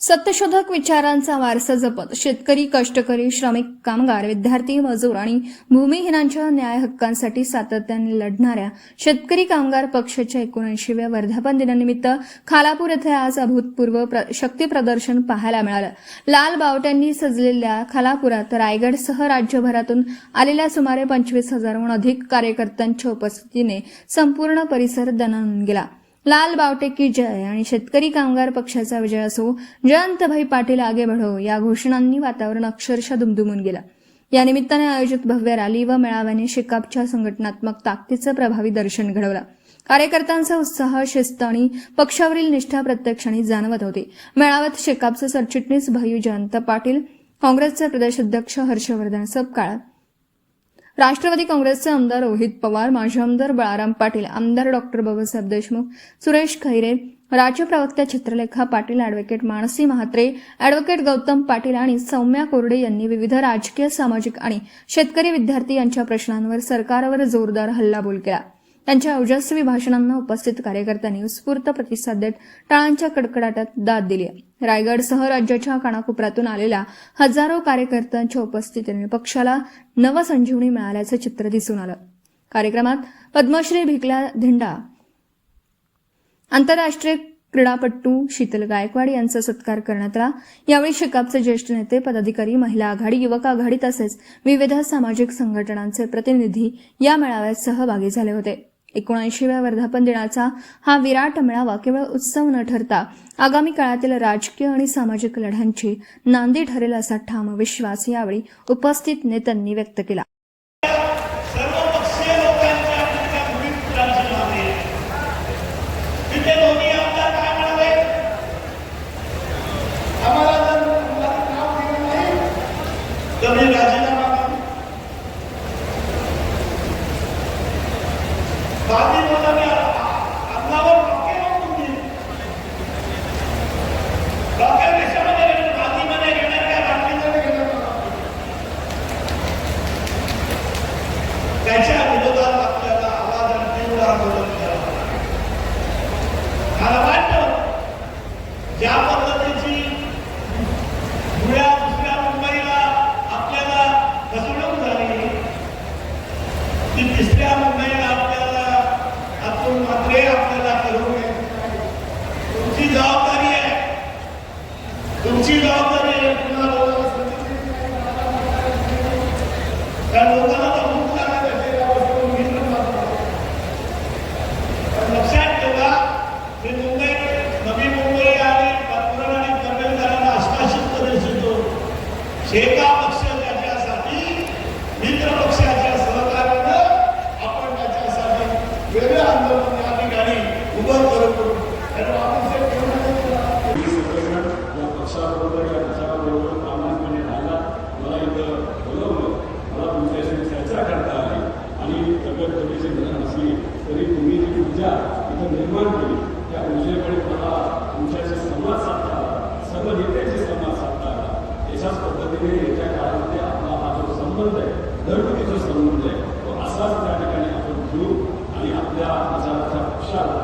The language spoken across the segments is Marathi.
सत्यशोधक विचारांचा वारसा जपत शेतकरी, कष्टकरी, श्रमिक, कामगार, विद्यार्थी, मजूर आणि भूमिहीनांच्या न्याय हक्कांसाठी सातत्याने लढणाऱ्या शेतकरी कामगार पक्षाच्या 79व्या वर्धापन दिनानिमित्त खालापूर येथे आज अभूतपूर्व शक्ती प्रदर्शन पाहायला मिळालं. लाल बावट्यांनी सजलेल्या खालापुरात रायगडसह राज्यभरातून आलेल्या सुमारे 25,000हून अधिक कार्यकर्त्यांच्या उपस्थितीने संपूर्ण परिसर दणाणून गेला. लाल बावटे की जय आणि शेतकरी कामगार पक्षाचा विजय असो, जयंतभाई पाटील आगे बढो या घोषणांनी वातावरण अक्षरशः दुमदुमून गेलं. या निमित्ताने आयोजित भव्य रॅली व मेळाव्याने शेकापच्या संघटनात्मक ताकदीचं प्रभावी दर्शन घडवलं. कार्यकर्त्यांचा उत्साह, शिस्त आणि पक्षावरील निष्ठा प्रत्यक्षाने जाणवत होती. मेळाव्यात शेकापचे सरचिटणीस भैयू जयंत पाटील, काँग्रेसचे प्रदेशाध्यक्ष हर्षवर्धन सपकाळ, राष्ट्रवादी काँग्रेसचे आमदार रोहित पवार, माजी आमदार बळाराम पाटील, आमदार डॉक्टर बाबासाहेब देशमुख, सुरेश खैरे, राज्य प्रवक्त्या चित्रलेखा पाटील, ॲडव्होकेट मानसी महात्रे, ॲडव्होकेट गौतम पाटील आणि सौम्या कोरडे यांनी विविध राजकीय, सामाजिक आणि शेतकरी, विद्यार्थी यांच्या प्रश्नांवर सरकारवर जोरदार हल्लाबोल केला. त्यांच्या ओजस्वी भाषणांना उपस्थित कार्यकर्त्यांनी उत्स्फूर्त प्रतिसाद देत टाळांच्या कडकडाटात दाद दिली. रायगडसह राज्याच्या कानाकोपऱ्यातून आलेल्या हजारो कार्यकर्त्यांच्या उपस्थितीने पक्षाला नवसंजीवनी मिळाल्याचं चित्र दिसून आलं. कार्यक्रमात पद्मश्री भिकल्या धिंडा, आंतरराष्ट्रीय क्रीडापटू शीतल गायकवाड यांचा सत्कार करण्यात आला. यावेळी शेकापचे ज्येष्ठ नेते, पदाधिकारी, महिला आघाडी, युवक आघाडी तसेच विविध सामाजिक संघटनांचे प्रतिनिधी या मेळाव्यात सहभागी झाले होते. 79व्या वर्धापन दिनाचा हा विराट मेळावा केवळ उत्सव न ठरता आगामी काळातील राजकीय आणि सामाजिक लढ्यांची नांदी ठरेल असा ठाम विश्वास यावेळी उपस्थित नेत्यांनी व्यक्त केला. त्याच्या विरोधात आपल्याला आवाज आणि तीव्र आंदोलन करावं लागेल. मला वाटतं ज्या पद्धतीची दुसऱ्या मुंबईला आपल्याला फसवणूक झाली, ती तिसऱ्या मुंबईला आपल्याला आतून मात्र आपल्याला करू नये. तुमची जबाबदारी आहे, तुमची जबाबदारी आहे. पुन्हा त्या लोकांना लक्षात ठेवा, हे मुंबई, नवी मुंबई आणि पाटण आणि पनवेलकरांना आश्वासित करू इच्छितो. शेका पक्ष त्याच्यासाठी, मित्र पक्षाच्या सहकार्यानं आपण त्याच्यासाठी वेगळं आंदोलन या ठिकाणी उभं करू. या पक्षाबरोबर या पक्षाबरोबर प्रामाणिकपणे राहिला. मला इथं बोलवलं, मला तुमच्याशी चर्चा करता आली आणि तब्येत थोडीशी बदल असली तरी तुम्ही जी ऊर्जा इथं निर्माण केली, त्या ऊर्जेमुळे मला तुमच्याशी संवाद साधता आला, सर्व नेत्याशी संवाद साधता आला. याच्याच पद्धतीने येत्या काळामध्ये आपला हा जो संबंध आहे, घरगुतीचा संबंध आहे, तो असाच त्या ठिकाणी आपण घेऊ आणि आपल्या विचाराच्या पक्षाला,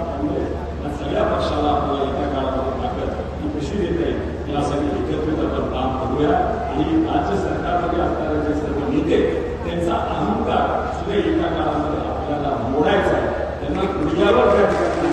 काँग्रेस या सगळ्या पक्षाला आपल्याला येत्या काळामध्ये ताकद ही कशी देता येईल यासाठी एकत्रित आपण काम करूया. आणि राज्य सरकारमध्ये असणारे जे सर्व नेते, त्यांचा अहंकार सुद्धा येत्या काळामध्ये आपल्याला मोडायचा आहे. त्यांना मीडियावर त्या ठिकाणी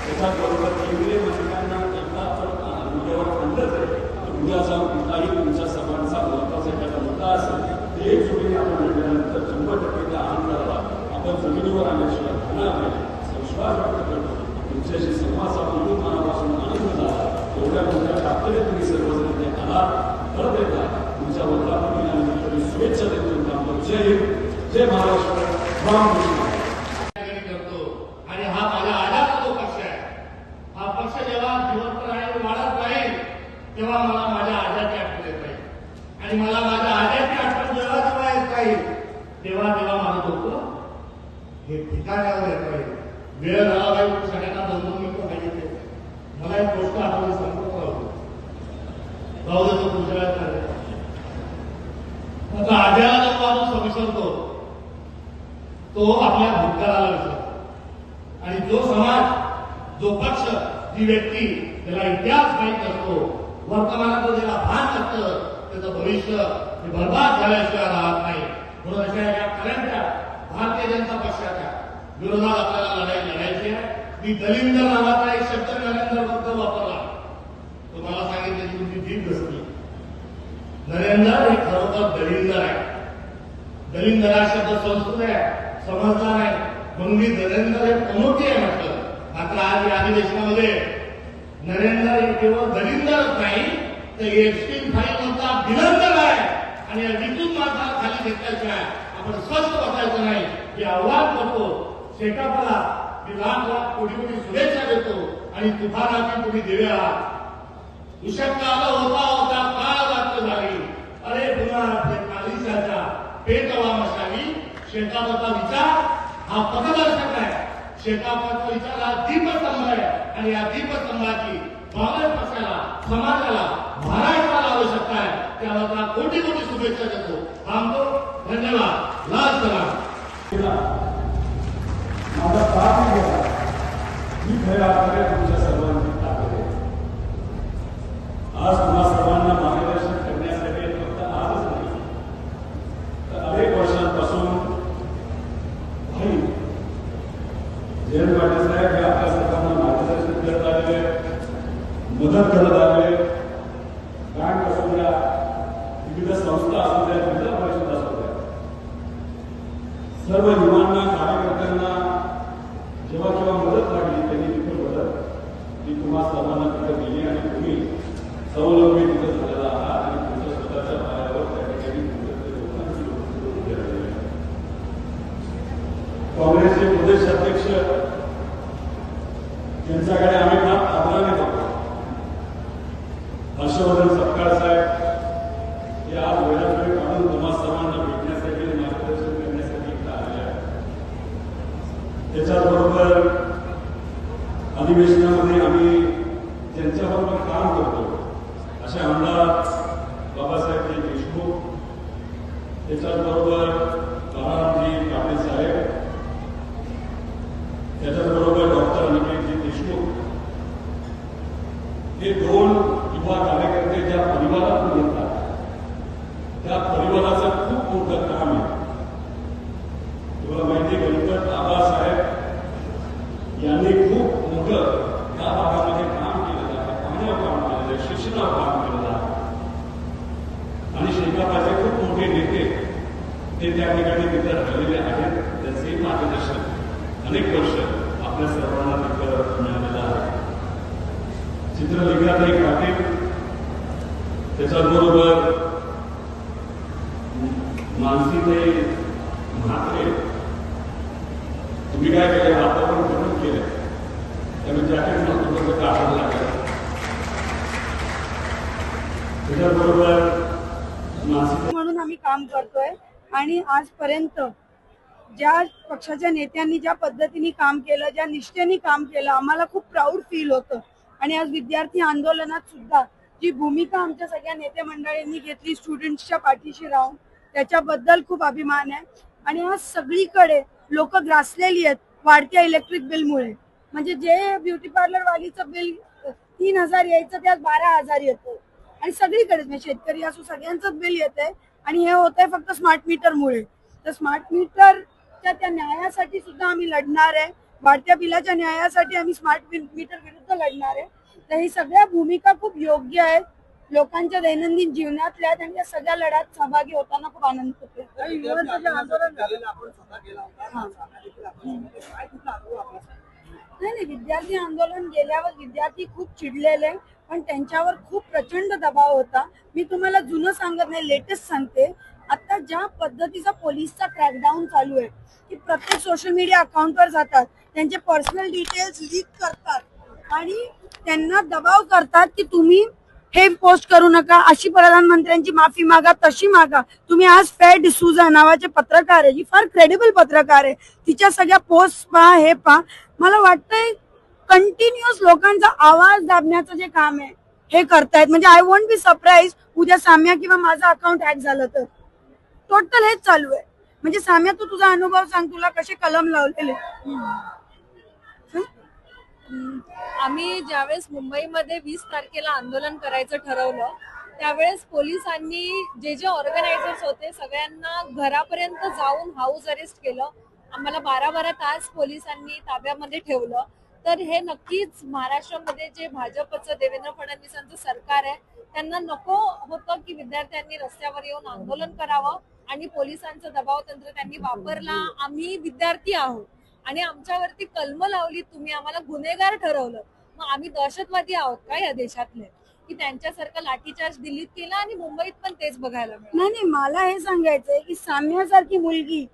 त्याच्याबरोबर केंद्रीय मंत्र्यांना एकदा आपण मीडियावर आणलंच आहे, तर उद्या जाऊन कुठलाही तुमच्या सर्वांचा महत्वाचा एखादा मुद्दा असेल ते एकजुटीने आपण म्हटल्यानंतर 100% त्या अहंकाराला आपण जमिनीवर आणल्याशिवाय होणार नाही असा विश्वास व्यक्त करतो. तुमच्याशी संवाद साधून मनापासून आनंद झाला. एवढ्या मोठ्या ताकदीने तुम्ही सर्वजण ते आला. परत एकदा तुमच्या वर्धापन दिनानिमित्त शुभेच्छा देतो. जय हिंद, जय महाराष्ट्र, रामकृष्ण. आणि हा माझा आधार तो पक्ष आहे. हा पक्ष जेव्हा जिवंत राहील, वाढत राहील, तेव्हा मला माझ्या आजाची आठवण येत राहील. आणि मला माझ्या आजाची आठवण जेव्हा जेव्हा येत राहील, तेव्हा तेव्हा माझं डोकं हे ठिकाणावर येत राहील. वेळ झाला पाहिजे, सगळ्यांना 2-2 मिनिटं पाहिजे. मला एक गोष्ट आठवली, संपर्क भाऊ देतो तुमच्या आजाराला जो माणूस विसरतो तो आपल्या भूतकाळाला विसरतो. आणि जो समाज, जो पक्ष जी व्यक्ती ज्याला इतिहास माहीत नसतो, वर्तमानाचं ज्याला भान नसतं, त्याचं भविष्य हे बरबाद झाल्याशिवाय राहत नाही. म्हणून अशा या खऱ्यांच्या भारतीय जनता पक्षाच्या विरोधात आपल्याला लढाई लढायची आहे. मी दलिंदर नावाचा एक शब्द नरेंद्र बद्दल वापरला, तुम्हाला सांगितलं की तुमची जीभ बसली. नरेंद्र हे खरोखर दलिंदर आहे. दलिंदर हा शब्द संस्कृत आहे, समजदार आहे, म्हणून मी नरेंद्र हे प्रमुखी आहे म्हटलं. मात्र आज या अधिवेशनामध्ये नरेंद्र हे केवळ दलिंदरच नाही तर एक्स्ट्रीम फाईल मधला भिलंदर आहे. आणि तिथून माणसाला खाली घेतल्याशिवाय आपण स्वस्थ बसायचं नाही हे आव्हान करतो. शेकापला मी लाख लाख कोटी कोटी शुभेच्छा देतो आणि तुफानाची तुम्ही देऊया. उशक्काला होता होता काळ वाटत झाली, अरे पुन्हा कालिशाच्या पेटवा मशाली. शेकापचा विचार हा पथदर्शक आहे. शेकापचा विचार हा दीपस्तंभ आहे आणि या दीपस्तंभाची काँग्रेस पक्षाला, समाजाला, महाराष्ट्राला आवश्यकता आहे. त्याला कोटी कोटी शुभेच्छा देतो. थांबतो. धन्यवाद. लाल सलाम. माझा पाप गेला. मी खऱ्या अर्थाने तुमच्या सर्वांची ताकद आहे. आज तुम्हा सर्वांना मार्गदर्शन करण्यासाठी फक्त आजच नाही तर अनेक वर्षांपासून भाई जयंत पाटील साहेब हे आपल्या सर्वांना मार्गदर्शन करत आलेले, मदत करत आलेले. बँक असू द्या, विविध संस्था असू द्या, जिल्हा परिषद असू द्या, सर्व युवांना, कार्यकर्त्यांना जेव्हा जेव्हा मदत लागली त्यांनी तिथे मदत ती तुम्हा सर्वांना तिथे दिली आणि तुम्ही स्वावलंबी तिथे झालेला आहात आणि तुमच्या स्वतःच्या पायावर त्या ठिकाणी लोकांची उभी राहिलेली आहे. काँग्रेसचे प्रदेश अध्यक्ष यांच्याकडे आम्ही फार आदराने बघतो. हर्षवर्धन सपकाळ साहेब हे आज वेळात वेळ काढून तुम्हा सर्वांना भेटण्यासाठी आणि मार्गदर्शन करण्यासाठी इथं आले आहेत. त्याच्याबरोबर अधिवेशनामध्ये आम्ही ज्यांच्याबरोबर काम करतो असे आमदार बाबासाहेबजी देशमुख, त्याच्याचबरोबर बाळारामजी पाटील साहेब, त्याच्याचबरोबर डॉक्टर अनिकेतजी देशमुख, हे दोन युवा कार्यकर्ते ज्या परिवारातून येतात त्या परिवाराचं खूप मोठं काम आहे. तुम्हाला माहिती आहे गणपत आबासाहेब यांनी खूप मोठं या भागामध्ये काम केलेलं आहे, पाण्यावर काम केलेलं आहे, शिक्षणावर काम केलेलं आहे आणि शेकापाचे खूप मोठे नेते ते त्या ठिकाणी तिथे राहिलेले आहेत. त्यांचेही मार्गदर्शन अनेक वर्ष आपल्या सर्वांना तिथं मिळालेलं आहे. चित्रलेखाताई पाटील, त्याच्याबरोबर मानसीताई म्हात्रे, तुम्ही काय केलं वातावरण करून केलं त्यामुळे जॅकेट नव्हतं काढायला लागलं. त्याच्याबरोबर म्हणून आम्ही काम करतोय आणि आजपर्यंत ज्या पक्षाच्या नेत्यांनी ज्या पद्धतीने काम केलं, ज्या निष्ठेने काम केलं, आम्हाला खूप प्राऊड फील होतं. आणि आज विद्यार्थी आंदोलनात सुद्धा जी भूमिका आमच्या सगळ्या नेते मंडळींनी घेतली स्टुडंट्सच्या पाठीशी राहून, त्याच्याबद्दल खूप अभिमान आहे. आणि आज सगळीकडे लोक ग्रासलेली आहेत वाढत्या इलेक्ट्रिक बिलमुळे. म्हणजे जे ब्युटी पार्लर वालीचं बिल 3,000 यायचं ते आज 12,000 येतं आणि सगळीकडेच म्हणजे शेतकरी असो सगळ्यांचंच बिल येतंय. आणि हे होतंय फक्त स्मार्ट मीटरमुळे. तर स्मार्ट मीटरच्या त्या न्यायासाठी सुद्धा आम्ही लढणार आहे. वाढत्या बिलाच्या न्यायासाठी आम्ही स्मार्ट मीटर विरुद्ध लढणार आहे. तर ही सगळ्या भूमिका खूप योग्य आहेत, लोकांच्या दैनंदिन जीवनातल्या आहेत आणि या सगळ्या लढ्यात सहभागी होताना खूप आनंद होतो. नाही, विद्यार्थी आंदोलन गेल्यावर विद्यार्थी खूप चिडलेले, पण त्यांच्यावर खूप प्रचंड दबाव होता. मी तुम्हाला जुनं सांगत नाही, लेटेस्ट सांगते. आता ज्या पद्धतीचा पोलिसचा क्रॅकडाऊन चालू आहे की प्रत्येक सोशल मीडिया अकाउंटवर जातात, त्यांचे पर्सनल डिटेल्स लीक करतात आणि त्यांना दबाव करतात की तुम्ही हे पोस्ट करू नका, अशी प्रधानमंत्र्यांची माफी मागा, तशी मागा. तुम्ही आज फेअर डिसूजा नावाचे पत्रकार आहे, जी फार क्रेडिबल पत्रकार आहे, तिच्या सगळ्या पोस्ट पहा, हे पहा. मला वाटतंय कंटिन्युअस लोकांचा आवाज दाबण्याचं जे काम आहे हे करतायत. म्हणजे आय वोंट बी सरप्राईज उद्या साम्या किंवा माझं अकाउंट हॅक झालं तर. टोटल हेच चालू आहे. म्हणजे साम्या, तू तुझा अनुभव सांग, तुला कसे कलम लावलेले. आम्ही ज्यावेळेस मुंबईमध्ये 20 तारखेला आंदोलन करायचं ठरवलं त्यावेळेस पोलिसांनी जे ऑर्गनायझर्स होते सगळ्यांना घरापर्यंत जाऊन हाऊस अरेस्ट केलं. आम्हाला 12-12 तास पोलिसांनी ताब्यामध्ये ठेवलं. तर हे नक्कीच महाराष्ट्रामध्ये जे भाजपचं देवेंद्र फडणवीसांचं सरकार आहे त्यांना नको होतं की विद्यार्थ्यांनी रस्त्यावर येऊन आंदोलन करावं आणि पोलिसांचं दबाव तंत्र त्यांनी वापरला. आम्ही विद्यार्थी आहोत आणि आमच्यावरती कलम लावली, तुम्ही आम्हाला गुन्हेगार ठरवलं, मग आम्ही दहशतवादी आहोत का या देशातले की त्यांच्यासारखं लाठीचार्ज दिल्लीत केला आणि मुंबईत पण तेच बघायला मिळालं. नाही, मला हे सांगायचंय की साम्यासारखी मुलगी,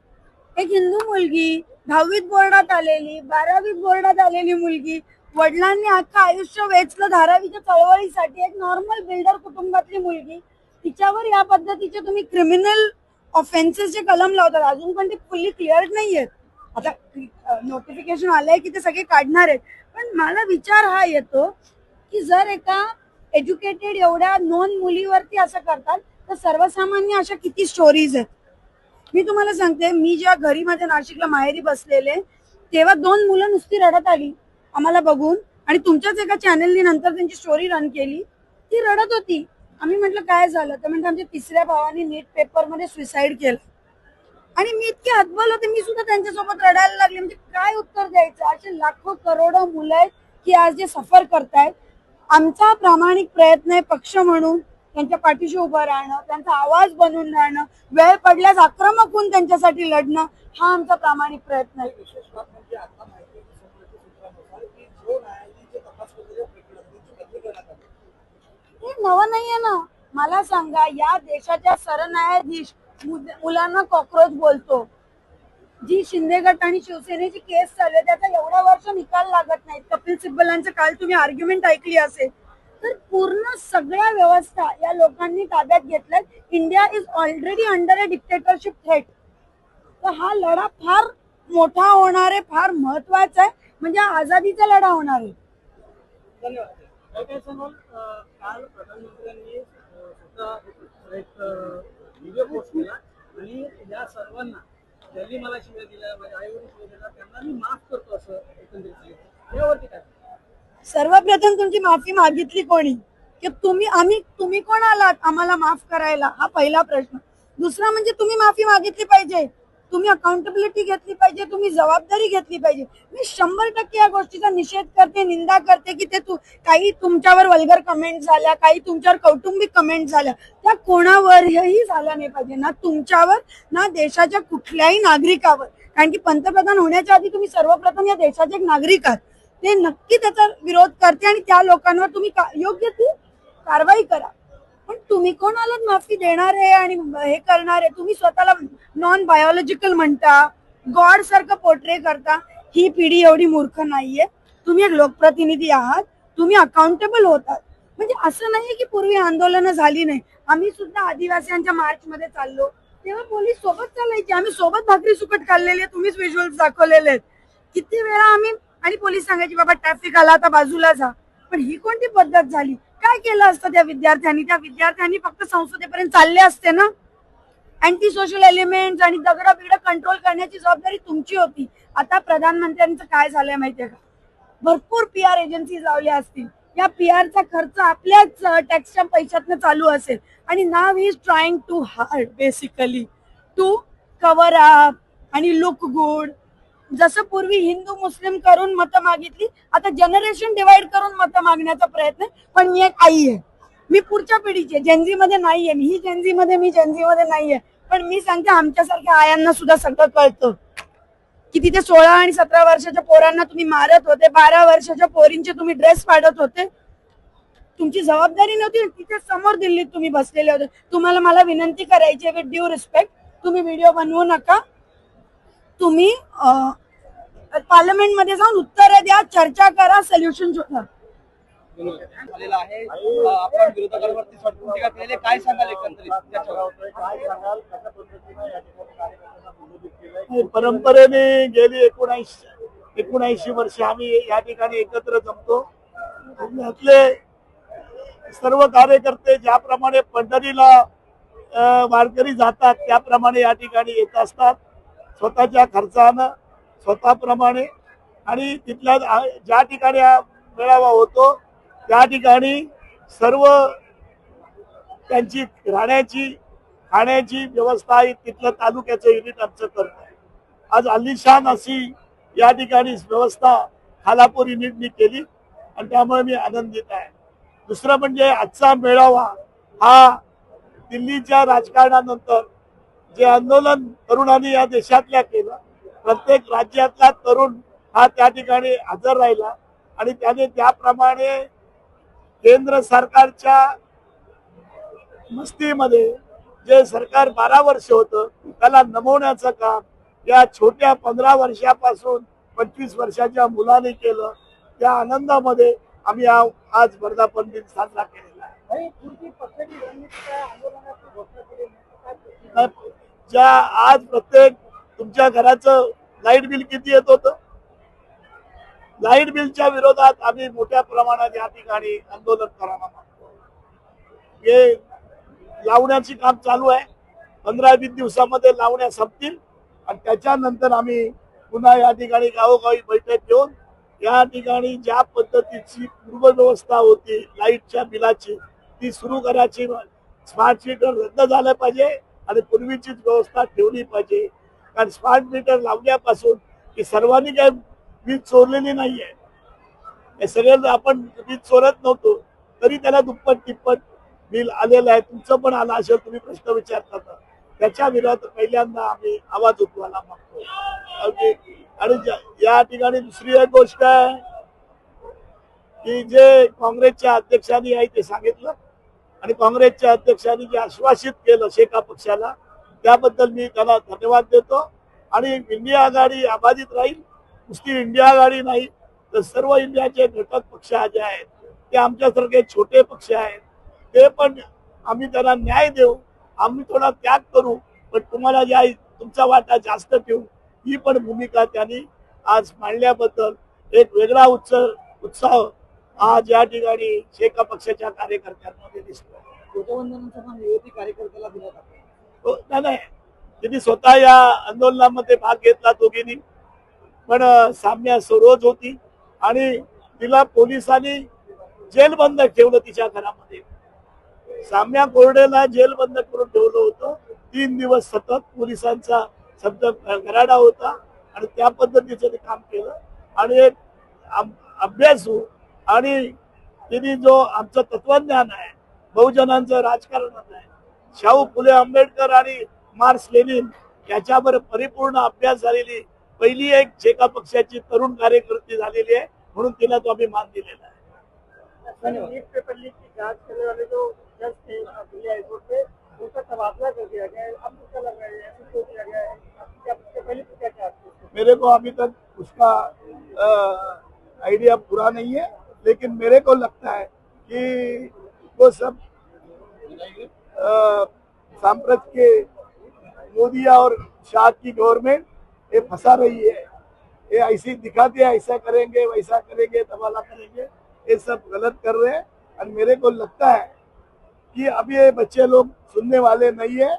एक हिंदू मुलगी, 10वीत बोर्डात आलेली, 12वीत बोर्डात आलेली मुलगी, वडिलांनी अख्खं आयुष्य वेचलं धारावीच्या चळवळीसाठी, एक नॉर्मल बिल्डर कुटुंबातली मुलगी, तिच्यावर या पद्धतीचे तुम्ही क्रिमिनल ऑफेन्सेसचे कलम लावतात. अजून पण ते फुल्ली क्लिअर नाहीयेत. आता नोटिफिकेशन आलंय की ते सगळे काढणार आहेत. पण मला विचार हा येतो की जर एका एज्युकेटेड एवढ्या नॉन मुलीवरती असं करतात तर सर्वसामान्य अशा किती स्टोरीज आहेत. मी तुम्हाला सांगते, मी जेव्हा घरी माझ्या नाशिकला माहेरी बसलेले तेव्हा 2 मुलं नुसती रडत आली आम्हाला बघून आणि तुमच्याच एका चॅनलनी नंतर त्यांची स्टोरी रन केली. ती रडत होती. आम्ही म्हटलं काय झालं तर म्हणजे आमच्या 3ऱ्या भावाने नीट पेपरमध्ये सुसाईड केलं आणि मी इतके हतबल होते, मी सुद्धा त्यांच्यासोबत रडायला लागले. म्हणजे काय उत्तर द्यायचं. असे लाखो करोडो मुलं आहेत की आज जे सफर करतायत. आमचा प्रामाणिक प्रयत्न आहे पक्ष म्हणून त्यांच्या पाठीशी उभं राहणं, त्यांचा आवाज बनून राहणं, वेळ पडल्यास आक्रमक होऊन त्यांच्यासाठी लढणं, हा आमचा प्रामाणिक प्रयत्न आहे. हे नवं नाहीये ना. मला सांगा, या देशाच्या सरन्यायाधीश मुलांना कॉक्रोच बोलतो. जी शिंदे गट आणि शिवसेनेची केस चालू आहे त्याचा एवढा वर्ष निकाल लागत नाही. कपिल सिब्बलांचं काल तुम्ही आर्ग्युमेंट ऐकली असेल. तर पूर्ण सगळ्या व्यवस्था या लोकांनी ताब्यात घेतल्यात. India is already under a dictatorship threat. तर हा लढा फार मोठा होणार आहे, फार महत्वाचा आहे. म्हणजे आझादीचा लढा होणार आहे. धन्यवाद. काल प्रधानमंत्र्यांनी स्वतः एक व्हिडिओ पोस्ट केला आणि या सर्वांना ज्यांनी मला शिव्या दिल्या, माझ्या आईवडील शिव्या दिल्या, त्यांना मी माफ करतो असं एकंदरीत सांगितलं. यावरती काय? सर्वप्रथम तुमची माफी मागितली कोणी? की तुम्ही कोण आलात आम्हाला माफ करायला? हा पहिला प्रश्न. दुसरा म्हणजे तुम्ही माफी मागितली पाहिजे, तुम्ही अकाउंटेबिलिटी घेतली पाहिजे, तुम्ही जबाबदारी घेतली पाहिजे. मी 100% या गोष्टीचा निषेध करते, निंदा करते की ते काही तुमच्यावर वल्गर कमेंट झाल्या, काही तुमच्यावर कौटुंबिक कमेंट झाल्या, त्या कोणावरही झाल्या नाही पाहिजे. ना तुमच्यावर ना देशाच्या कुठल्याही नागरिकावर. कारण की पंतप्रधान होण्याच्या आधी तुम्ही सर्वप्रथम या देशाचे एक नागरिक आहात. ते नक्की त्याचा विरोध करते आणि त्या लोकांवर तुम्ही योग्य ती कारवाई करा. पण तुम्ही कोण आलात माफी देणार आहे आणि हे करणार आहे? तुम्ही स्वतःला नॉन बायोलॉजिकल म्हणता, गॉड सारखं पोर्ट्रे करता. ही पिढी एवढी मूर्ख नाहीये. तुम्ही एक लोकप्रतिनिधी आहात, तुम्ही अकाउंटेबल होतात. म्हणजे असं नाहीये की पूर्वी आंदोलनं झाली नाही. आम्ही सुद्धा आदिवासींच्या मार्च मध्ये चाललो तेव्हा पोलीस सोबत चालायचे, आम्ही सोबत भाकरी सुकट खाल्लेली आहे. तुम्हीच व्हिज्युअल्स दाखवलेले आहेत. किती वेळा आम्ही आणि पोलीस सांगायची बाबा ट्रॅफिक आला आता बाजूला जा. पण ही कोणती पद्धत झाली? काय केलं असतं त्या विद्यार्थ्यांनी? त्या विद्यार्थ्यांनी फक्त संसदेपर्यंत चालले असते ना. अँटी सोशल एलिमेंट्स आणि दगडा बिगडा कंट्रोल करण्याची जबाबदारी तुमची होती. आता प्रधानमंत्र्यांचं काय झालंय माहितीये का? भरपूर PR एजन्सीज लावल्या असतील. या PRचा खर्च आपल्याच टॅक्सच्या पैशातनं चालू असेल आणि नाव is trying too hard basically to cover up आणि लुक गुड. जसं पूर्वी हिंदू मुस्लिम करून मतं मागितली, आता जनरेशन डिवाइड करून मतं मागण्याचा प्रयत्न. पण मी एक आई आहे, मी पुढच्या पिढीची आहे, जेनझी मध्ये नाहीये. मी जेनझी मध्ये नाहीये. पण मी सांगते आमच्यासारख्या आयांना सुद्धा सगळं कळतं की तिथे 16 आणि 17 वर्षाच्या पोरांना तुम्ही मारत होते, 12 वर्षाच्या पोरींचे तुम्ही ड्रेस फाडत होते. तुमची जबाबदारी नव्हती. तिथे समोर दिल्लीत तुम्ही बसलेले होते. तुम्हाला मला विनंती करायची आहे, विथ ड्यू रिस्पेक्ट, तुम्ही व्हिडिओ बनवू नका. तुम्ही पार्लमेंट मध्ये जाऊन उत्तरं द्या, चर्चा करा, सोल्युशन शोधा. झालेला आहे. आपण विरोधकांवरती सटकून टीका केलेली, काय सांगाल एकंदरीत त्याच्यावर? परंपरेने गेली 79 वर्ष आम्ही या ठिकाणी एकत्र जमतो. यातले सर्व कार्यकर्ते ज्याप्रमाणे पंढरीला वारकरी जातात त्याप्रमाणे या ठिकाणी येत असतात, स्वतःच्या खर्चानं, स्वतःप्रमाणे. आणि तिथल्या ज्या ठिकाणी मेळावा होतो त्या ठिकाणी सर्व त्यांची राहण्याची खाण्याची व्यवस्था ही तिथलं तालुक्याचं युनिट आमचं करत आहे. आज आलिशान अशी या ठिकाणी व्यवस्था खालापूर युनिटनी केली आणि त्यामुळे मी आनंदित आहे. दुसरं म्हणजे आजचा मेळावा हा दिल्लीच्या राजकारणानंतर जे आंदोलन तरुणांनी या देशातल्या केलं, प्रत्येक राज्यातला तरुण हा त्या ठिकाणी हजर राहिला आणि त्याने त्याप्रमाणे केंद्र सरकारच्या मस्तीमध्ये जे सरकार 12 वर्ष होतं त्याला नमवण्याचं काम या छोट्या 15 वर्षापासून 25 वर्षाच्या मुलाने केलं. त्या आनंदामध्ये आम्ही आज वर्धापन दिन साजरा केलेला आहे. काही पुढची पक्षाची रणनीती काय, आंदोलनाची घोषणा केली नाही, काय ज्या आज प्रत्येक तुमच्या घराचं लाईट बिल किती येत होतं, लाईट बिलच्या विरोधात आम्ही मोठ्या प्रमाणात या ठिकाणी आंदोलन करायला मागतो. हे लावण्याची काम चालू आहे. 15-20 दिवसामध्ये लावण्या संपतील आणि त्याच्यानंतर आम्ही पुन्हा या ठिकाणी गावोगावी बैठक घेऊन या ठिकाणी ज्या पद्धतीची पूर्वव्यवस्था होती लाईटच्या बिलाची ती सुरू करायची. स्मार्ट मीटर रद्द झालं पाहिजे आणि पूर्वीचीच व्यवस्था ठेवली पाहिजे. कारण स्मार्ट मीटर लावण्यापासून की सर्वांनी काही वीज चोरलेली नाहीये. हे सगळं आपण वीज चोरत नव्हतो तरी त्याला दुप्पट तिप्पट बिल आलेलं आहे. तुमचं पण आलं असेल, तुम्ही प्रश्न विचारता तर त्याच्या विरोधात पहिल्यांदा आम्ही आवाज उठवायला मागतो. आणि या ठिकाणी दुसरी एक गोष्ट आहे की जे काँग्रेसच्या अध्यक्षांनी आहे ते सांगितलं आणि काँग्रेसच्या अध्यक्षांनी जे आश्वासित केलं शेका पक्षाला त्याबद्दल मी त्याला धन्यवाद देतो. आणि इंडिया आघाडी अबाधित राहील. नुसती इंडिया आघाडी नाही तर सर्व इंडियाचे घटक पक्ष जे आहेत ते आमच्यासारखे छोटे पक्ष आहेत ते पण आम्ही त्यांना न्याय देऊ. आम्ही थोडा त्याग करू पण तुम्हाला ज्या तुमचा वाटा जास्त ठेवू ही पण भूमिका त्यांनी आज मांडल्याबद्दल एक वेगळा उत्साह आज या ठिकाणी शेका पक्षाच्या कार्यकर्त्यांमध्ये दिसतो. ध्वजवंदनाचा मान युवती कार्यकर्त्याला दिला जातो. नाही, त्यांनी स्वतः या आंदोलनामध्ये भाग घेतला दोघींनी. पण साम्या सरोज होती आणि तिला पोलिसांनी जेलबंद ठेवलं तिच्या घरामध्ये. साम्या कोरडेला जेलबंद करून ठेवलं होतं. 3 दिवस सतत पोलिसांचा शब्द घराडा होता आणि त्या पद्धतीचं ते काम केलं. आणि एक अभ्यासू आणि तिने जो आमचं तत्वज्ञान आहे, बहुजनांचं राजकारण आहे, शाहू फुले आंबेडकर आणि मार्क्स लेनिन याच्यावर परिपूर्ण अभ्यास झालेली पहिली एक शेका पक्षाची तरुण कार्यकर्ती झालेली आहे म्हणून तिला तो आम्ही मान दिलेला आहे. नीट पेपर लीक की जांच करने वाले जो जज थे दिल्ली हाईकोर्ट में उनका तबादला कर दिया गया है. अब क्या लग रहा है, ऐसे क्यों किया गया है? क्या पहले तो क्या चाहते थे? मेरे को अभी तक उसका आइडिया पूरा नहीं है लेकिन मेरे को लगता है कि वो सब सांप्रत के मोदी और शाह की गवर्नमेंट ये फंसा रही है. ये ऐसी दिखाते हैं ऐसा करेंगे वैसा करेंगे तबादला करेंगे, ये सब गलत कर रहे हैं. और मेरे को लगता है कि अब ये बच्चे लोग सुनने वाले नहीं है.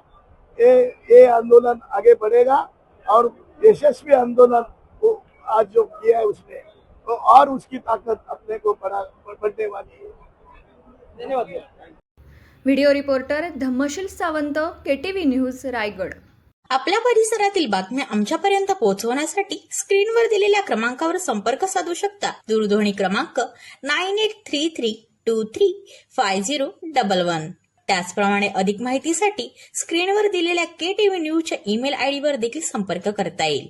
ये आंदोलन आगे बढ़ेगा और यशस्वी आंदोलन को आज जो किया है उसने तो और उसकी ताकत अपने को बढ़ने वाली है. धन्यवाद. Video reporter Dhammasheel Sawant, KTV news, Raigad. आपल्या परिसरातील बातम्या आमच्यापर्यंत पोहोचवण्यासाठी स्क्रीनवर दिलेल्या क्रमांकावर संपर्क साधू शकता. दूरध्वनी क्रमांक 9833235011. त्याचप्रमाणे अधिक माहितीसाठी स्क्रीनवर दिलेल्या KTV न्यूजच्या ईमेल आयडीवर देखील संपर्क करता येईल.